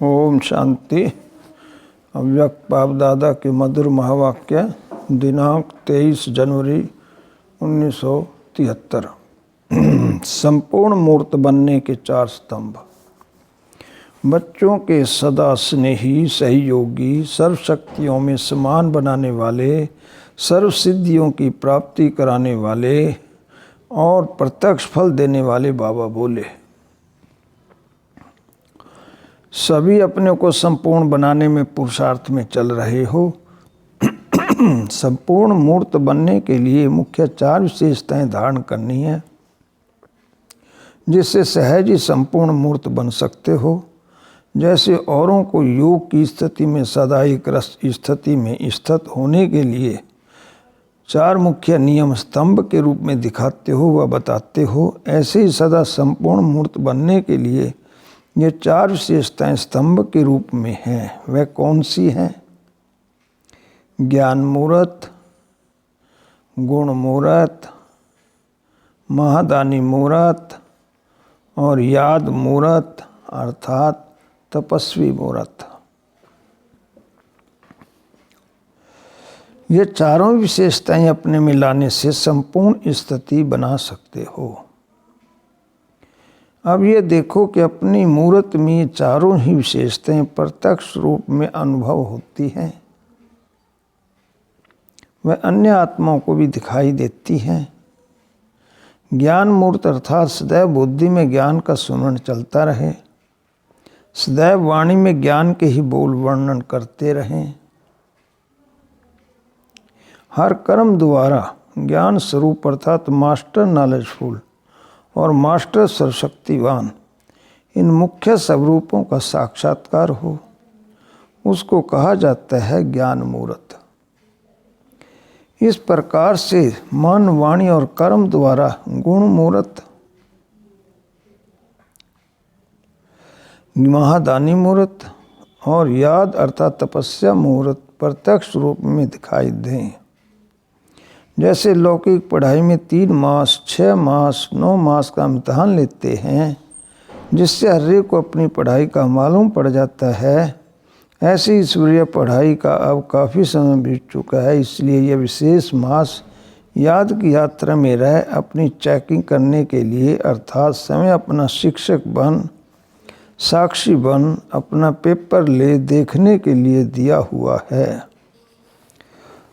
ओम शांति। अव्यक्त बाप दादा के मधुर महावाक्य दिनांक 23 जनवरी 1973। संपूर्ण मूर्त बनने के 4 स्तंभ। बच्चों के सदा स्नेही, सहयोगी, सर्वशक्तियों में समान बनाने वाले, सर्व सिद्धियों की प्राप्ति कराने वाले और प्रत्यक्ष फल देने वाले बाबा बोले, सभी अपने को संपूर्ण बनाने में पुरुषार्थ में चल रहे हो। संपूर्ण मूर्त बनने के लिए मुख्य 4 विशेषताएं धारण करनी है, जिससे सहज ही संपूर्ण मूर्त बन सकते हो। जैसे औरों को योग की स्थिति में सदा एक रस स्थिति में स्थित होने के लिए 4 मुख्य नियम स्तंभ के रूप में दिखाते हो व बताते हो, ऐसे ही सदा संपूर्ण मूर्त बनने के लिए ये 4 विशेषताएं स्तंभ के रूप में हैं। वह कौन सी हैं? ज्ञान मूर्त, गुण मूर्त, महादानी मूर्त और याद मूर्त अर्थात तपस्वी मूर्त। ये चारों विशेषताएं अपने में लाने से संपूर्ण स्थिति बना सकते हो। अब ये देखो कि अपनी मूर्त में ये चारों ही विशेषताएं प्रत्यक्ष रूप में अनुभव होती हैं, वह अन्य आत्माओं को भी दिखाई देती हैं। ज्ञान मूर्त अर्थात सदैव बुद्धि में ज्ञान का सुमरण चलता रहे, सदैव वाणी में ज्ञान के ही बोल वर्णन करते रहें। हर कर्म द्वारा ज्ञान स्वरूप अर्थात मास्टर नॉलेजफुल और मास्टर सर्वशक्तिवान इन मुख्य स्वरूपों का साक्षात्कार हो, उसको कहा जाता है ज्ञान मूर्त। इस प्रकार से मन, वाणी और कर्म द्वारा गुण मूर्त, महादानी मूर्त और याद अर्थात तपस्या मूर्त प्रत्यक्ष रूप में दिखाई दें। जैसे लौकिक पढ़ाई में 3 मास, 6 मास, 9 मास का इम्तहान लेते हैं, जिससे हर एक को अपनी पढ़ाई का मालूम पड़ जाता है, ऐसे ईश्वरीय पढ़ाई का अब काफ़ी समय बीत चुका है। इसलिए यह विशेष मास याद की यात्रा में रह अपनी चेकिंग करने के लिए अर्थात समय अपना शिक्षक बन, साक्षी बन, अपना पेपर ले देखने के लिए दिया हुआ है।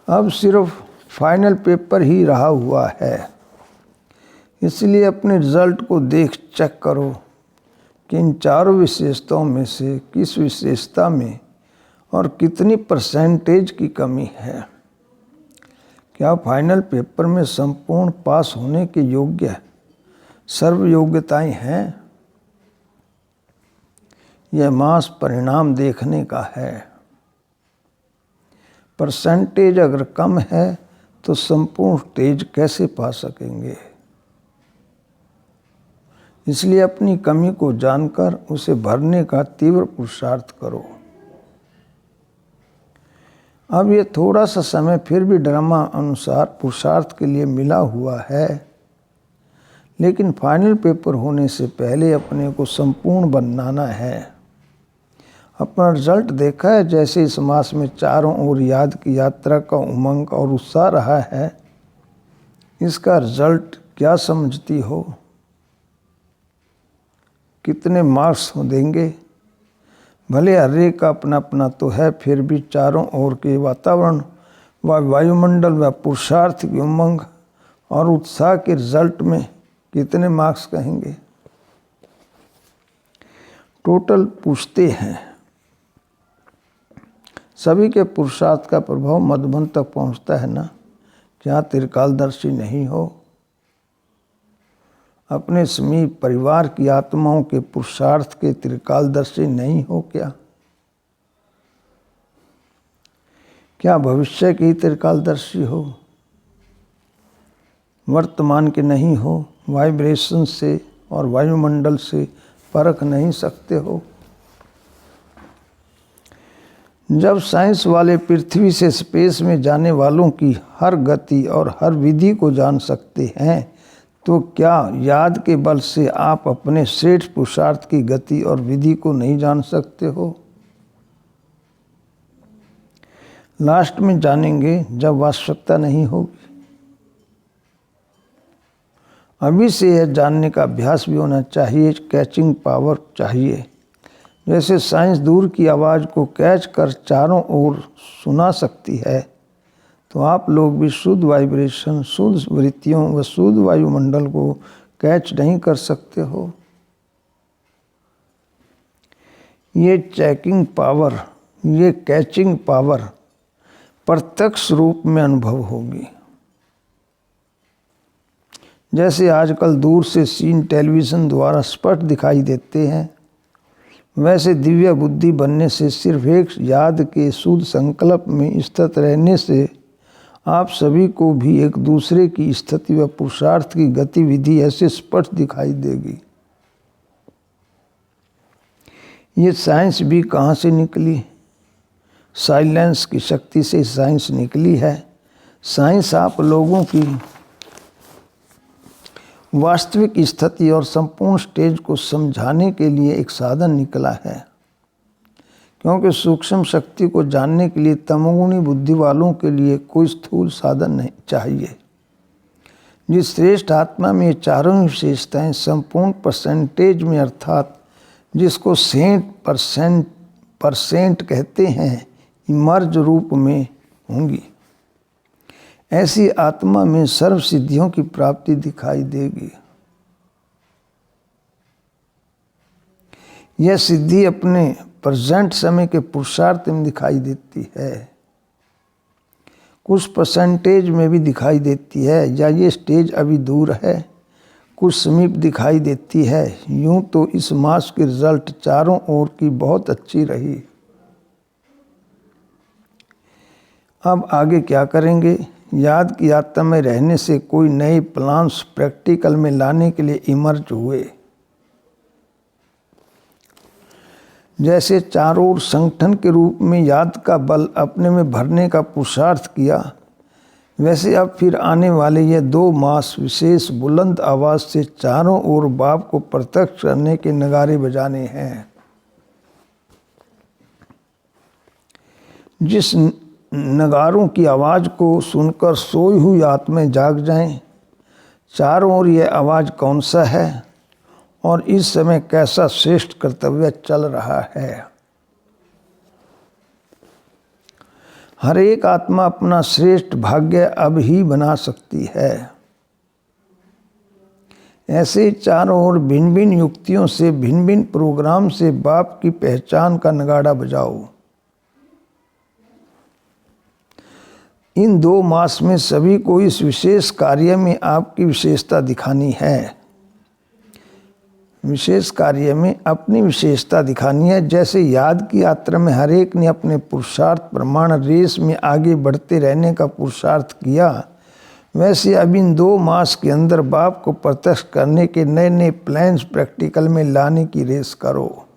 अब सिर्फ फाइनल पेपर ही रहा हुआ है। इसलिए अपने रिजल्ट को देख चेक करो कि इन 4 विशेषताओं में से किस विशेषता में और कितनी परसेंटेज की कमी है। क्या फाइनल पेपर में संपूर्ण पास होने के योग्य सर्व योग्यताएं हैं? यह मास परिणाम देखने का है। परसेंटेज अगर कम है तो संपूर्ण स्टेज कैसे पा सकेंगे? इसलिए अपनी कमी को जानकर उसे भरने का तीव्र पुरुषार्थ करो। अब ये थोड़ा सा समय फिर भी ड्रामा अनुसार पुरुषार्थ के लिए मिला हुआ है, लेकिन फाइनल पेपर होने से पहले अपने को संपूर्ण बनाना है। अपना रिजल्ट देखा है, जैसे इस मास में चारों ओर याद की यात्रा का उमंग और उत्साह रहा है, इसका रिजल्ट क्या समझती हो? कितने मार्क्स देंगे? भले हर एक का अपना अपना तो है, फिर भी चारों ओर के वातावरण व वायुमंडल व पुरुषार्थ की उमंग और उत्साह के रिजल्ट में कितने मार्क्स कहेंगे? टोटल पूछते हैं। सभी के पुरुषार्थ का प्रभाव मधुबन तक पहुंचता है ना? क्या त्रिकालदर्शी नहीं हो? अपने समीप परिवार की आत्माओं के पुरुषार्थ के त्रिकालदर्शी नहीं हो क्या? क्या भविष्य की त्रिकालदर्शी हो? वर्तमान के नहीं हो? वाइब्रेशन से और वायुमंडल से परख नहीं सकते हो? जब साइंस वाले पृथ्वी से स्पेस में जाने वालों की हर गति और हर विधि को जान सकते हैं, तो क्या याद के बल से आप अपने श्रेष्ठ पुरुषार्थ की गति और विधि को नहीं जान सकते हो? लास्ट में जानेंगे जब आवश्यकता नहीं होगी। अभी से यह जानने का अभ्यास भी होना चाहिए, कैचिंग पावर चाहिए। जैसे साइंस दूर की आवाज़ को कैच कर चारों ओर सुना सकती है, तो आप लोग भी शुद्ध वाइब्रेशन, शुद्ध वृत्तियों व शुद्ध वायुमंडल को कैच नहीं कर सकते हो। ये चेकिंग पावर, ये कैचिंग पावर प्रत्यक्ष रूप में अनुभव होगी। जैसे आजकल दूर से सीन टेलीविज़न द्वारा स्पष्ट दिखाई देते हैं, वैसे दिव्य बुद्धि बनने से, सिर्फ एक याद के शुद्ध संकल्प में स्थित रहने से आप सभी को भी एक दूसरे की स्थिति व पुरुषार्थ की गतिविधि ऐसे स्पष्ट दिखाई देगी। ये साइंस भी कहाँ से निकली? साइलेंस की शक्ति से साइंस निकली है। साइंस आप लोगों की वास्तविक स्थिति और संपूर्ण स्टेज को समझाने के लिए एक साधन निकला है, क्योंकि सूक्ष्म शक्ति को जानने के लिए तमोगुणी बुद्धि वालों के लिए कोई स्थूल साधन नहीं चाहिए। जिस श्रेष्ठ आत्मा में ये चारों विशेषताएं संपूर्ण परसेंटेज में, अर्थात जिसको 100% कहते हैं, इमर्ज रूप में होंगी, ऐसी आत्मा में सर्व सिद्धियों की प्राप्ति दिखाई देगी। यह सिद्धि अपने प्रेजेंट समय के पुरुषार्थ में दिखाई देती है, कुछ परसेंटेज में भी दिखाई देती है, या ये स्टेज अभी दूर है, कुछ समीप दिखाई देती है। यूं तो इस मास की रिजल्ट चारों ओर की बहुत अच्छी रही। अब आगे क्या करेंगे? याद की यात्रा में रहने से कोई नए प्लान्स प्रैक्टिकल में लाने के लिए इमर्ज हुए। जैसे चारों ओर संगठन के रूप में याद का बल अपने में भरने का पुरुषार्थ किया, वैसे अब फिर आने वाले ये 2 मास विशेष बुलंद आवाज़ से चारों ओर बाप को प्रत्यक्ष करने के नगारे बजाने हैं। जिस नगारों की आवाज़ को सुनकर सोई हुई आत्माएं जाग जाएं। चारों ओर यह आवाज़ कौन सा है और इस समय कैसा श्रेष्ठ कर्तव्य चल रहा है? हर एक आत्मा अपना श्रेष्ठ भाग्य अब ही बना सकती है। ऐसे चारों ओर भिन्न भिन्न युक्तियों से, भिन्न भिन्न प्रोग्राम से बाप की पहचान का नगाड़ा बजाओ। इन 2 मास में सभी को इस विशेष कार्य में आपकी विशेषता दिखानी है। विशेष कार्य में अपनी विशेषता दिखानी है। जैसे याद की यात्रा में हर एक ने अपने पुरुषार्थ प्रमाण रेस में आगे बढ़ते रहने का पुरुषार्थ किया, वैसे अब इन 2 मास के अंदर बाप को प्रत्यक्ष करने के नए नए प्लान्स प्रैक्टिकल में लाने की रेस करो।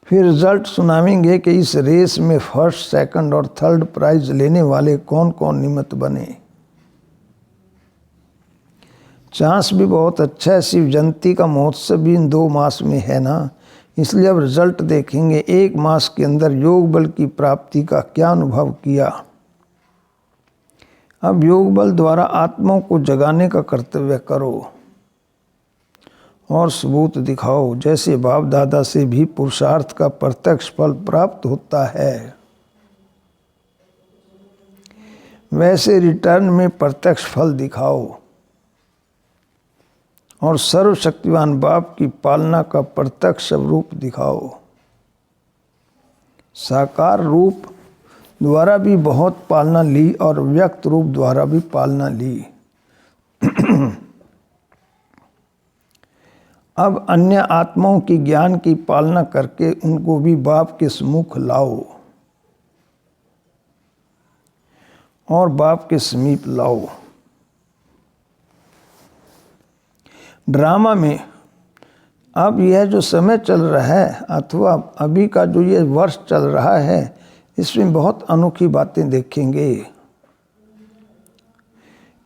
फिर रिजल्ट सुनाएंगे कि इस रेस में फर्स्ट, सेकंड और थर्ड प्राइज लेने वाले कौन कौन निमित्त बने। चांस भी बहुत अच्छा है। शिव जयंती का महोत्सव भी इन 2 मास में है ना, इसलिए अब रिजल्ट देखेंगे। 1 मास के अंदर योग बल की प्राप्ति का क्या अनुभव किया। अब योग बल द्वारा आत्माओं को जगाने का कर्तव्य करो और सबूत दिखाओ। जैसे बाप दादा से भी पुरुषार्थ का प्रत्यक्ष फल प्राप्त होता है, वैसे रिटर्न में प्रत्यक्ष फल दिखाओ और सर्वशक्तिवान बाप की पालना का प्रत्यक्ष रूप दिखाओ। साकार रूप द्वारा भी बहुत पालना ली और व्यक्त रूप द्वारा भी पालना ली। अब अन्य आत्माओं की ज्ञान की पालना करके उनको भी बाप के सम्मुख लाओ और बाप के समीप लाओ। ड्रामा में अब यह जो समय चल रहा है अथवा अभी का जो ये वर्ष चल रहा है, इसमें बहुत अनोखी बातें देखेंगे।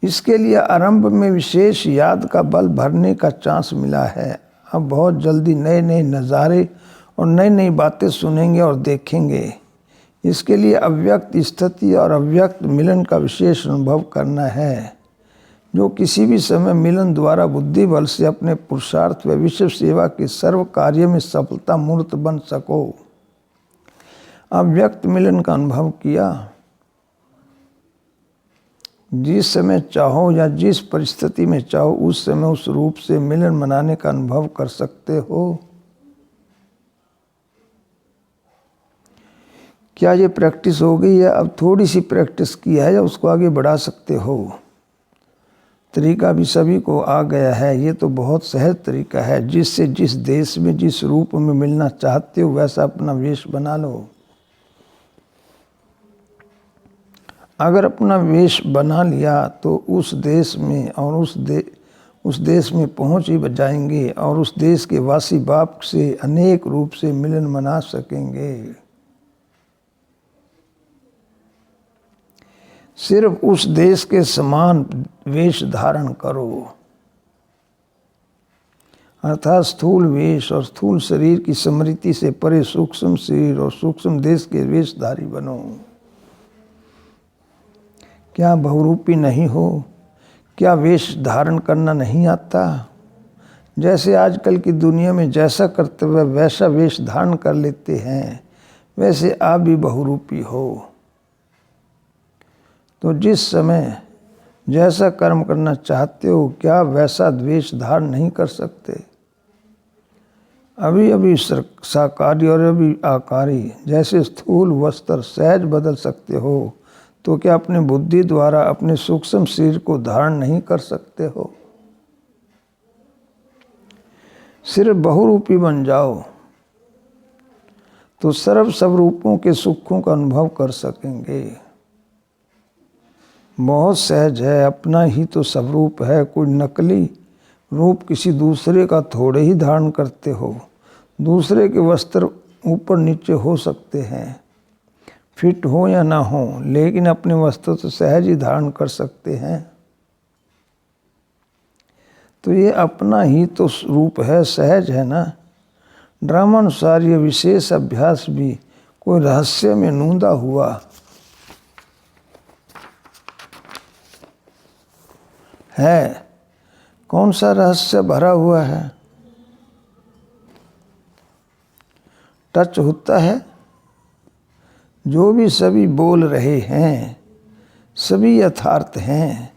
इसके लिए आरंभ में विशेष याद का बल भरने का चांस मिला है। अब बहुत जल्दी नए नए नज़ारे और नई नई बातें सुनेंगे और देखेंगे। इसके लिए अव्यक्त स्थिति और अव्यक्त मिलन का विशेष अनुभव करना है, जो किसी भी समय मिलन द्वारा बुद्धि बल से अपने पुरुषार्थ व विश्व सेवा के सर्व कार्य में सफलता मूर्त बन सको। अव्यक्त मिलन का अनुभव किया। जिस समय चाहो या जिस परिस्थिति में चाहो उस समय उस रूप से मिलन मनाने का अनुभव कर सकते हो। क्या ये प्रैक्टिस हो गई है? अब थोड़ी सी प्रैक्टिस की है या उसको आगे बढ़ा सकते हो? तरीका भी सभी को आ गया है। ये तो बहुत सहज तरीका है, जिससे जिस देश में जिस रूप में मिलना चाहते हो वैसा अपना वेश बना लो। अगर अपना वेश बना लिया तो उस देश में और उस देश में पहुंच ही जाएंगे और उस देश के वासी बाप से अनेक रूप से मिलन मना सकेंगे। सिर्फ उस देश के समान वेश धारण करो, अर्थात स्थूल वेश और स्थूल शरीर की स्मृति से परे सूक्ष्म शरीर और सूक्ष्म देश के वेशधारी बनो। क्या बहुरूपी नहीं हो? क्या वेश धारण करना नहीं आता? जैसे आजकल की दुनिया में जैसा कर्तव्य वैसा वेश धारण कर लेते हैं, वैसे आप भी बहुरूपी हो। तो जिस समय जैसा कर्म करना चाहते हो, क्या वैसा वेश धारण नहीं कर सकते? अभी अभी साकारी और अभी आकारी जैसे स्थूल वस्त्र सहज बदल सकते हो, तो क्या अपने बुद्धि द्वारा अपने सूक्ष्म शरीर को धारण नहीं कर सकते हो? सिर्फ बहुरूपी बन जाओ तो सर्व सब रूपों के सुखों का अनुभव कर सकेंगे। बहुत सहज है, अपना ही तो सब रूप है। कोई नकली रूप किसी दूसरे का थोड़े ही धारण करते हो। दूसरे के वस्त्र ऊपर नीचे हो सकते हैं, फिट हो या ना हो, लेकिन अपने वस्त्र तो सहज ही धारण कर सकते हैं। तो ये अपना ही तो रूप है, सहज है ना। ड्रामानुसार ये विशेष अभ्यास भी कोई रहस्य में नूंदा हुआ है। कौन सा रहस्य भरा हुआ है? टच होता है। जो भी सभी बोल रहे हैं सभी यथार्थ हैं,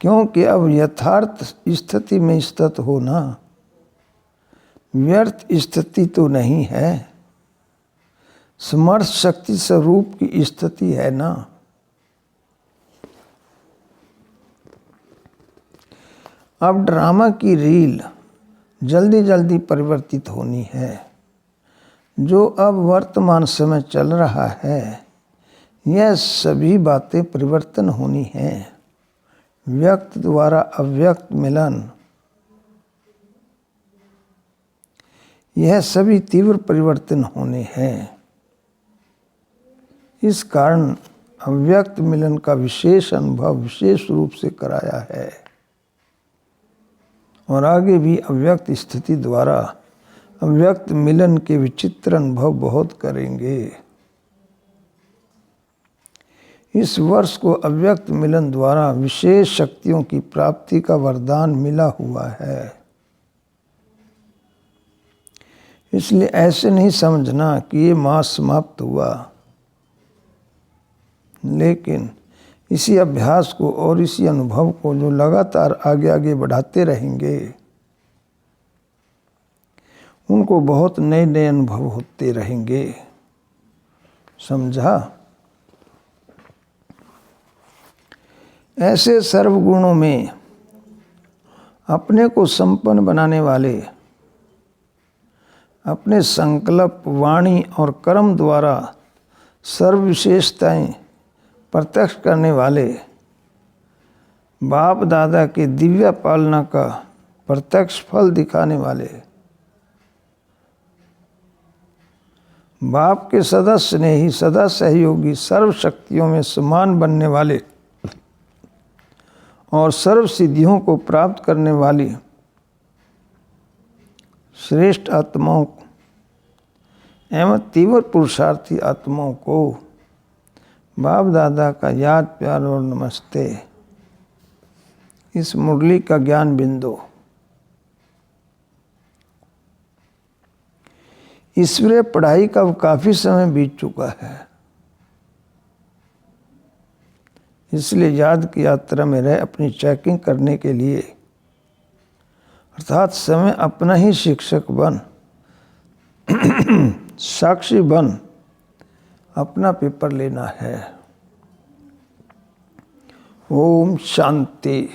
क्योंकि अब यथार्थ स्थिति में स्थित होना व्यर्थ स्थिति तो नहीं है, समर्थ शक्ति स्वरूप की स्थिति है ना। अब ड्रामा की रील जल्दी जल्दी परिवर्तित होनी है। जो अब वर्तमान समय चल रहा है, यह सभी बातें परिवर्तन होनी हैं। व्यक्त द्वारा अव्यक्त मिलन, यह सभी तीव्र परिवर्तन होने हैं। इस कारण अव्यक्त मिलन का विशेष अनुभव विशेष रूप से कराया है और आगे भी अव्यक्त स्थिति द्वारा अव्यक्त मिलन के विचित्र अनुभव बहुत करेंगे। इस वर्ष को अव्यक्त मिलन द्वारा विशेष शक्तियों की प्राप्ति का वरदान मिला हुआ है। इसलिए ऐसे नहीं समझना कि ये मास समाप्त हुआ, लेकिन इसी अभ्यास को और इसी अनुभव को जो लगातार आगे आगे बढ़ाते रहेंगे, उनको बहुत नए नए अनुभव होते रहेंगे। समझा? ऐसे सर्वगुणों में अपने को संपन्न बनाने वाले, अपने संकल्प वाणी और कर्म द्वारा सर्व विशेषताएं प्रत्यक्ष करने वाले, बाप दादा के दिव्य पालना का प्रत्यक्ष फल दिखाने वाले, बाप के सदा स्नेही सदा सहयोगी सर्व शक्तियों में समान बनने वाले और सर्व सिद्धियों को प्राप्त करने वाली श्रेष्ठ आत्माओं एवं तीव्र पुरुषार्थी आत्माओं को बाप दादा का याद प्यार और नमस्ते। इस मुरली का ज्ञान बिंदु ईश्वरीय पढ़ाई का काफ़ी समय बीत चुका है, इसलिए याद की यात्रा में रह अपनी चेकिंग करने के लिए अर्थात समय अपना ही शिक्षक बन साक्षी बन अपना पेपर लेना है। ओम शांति।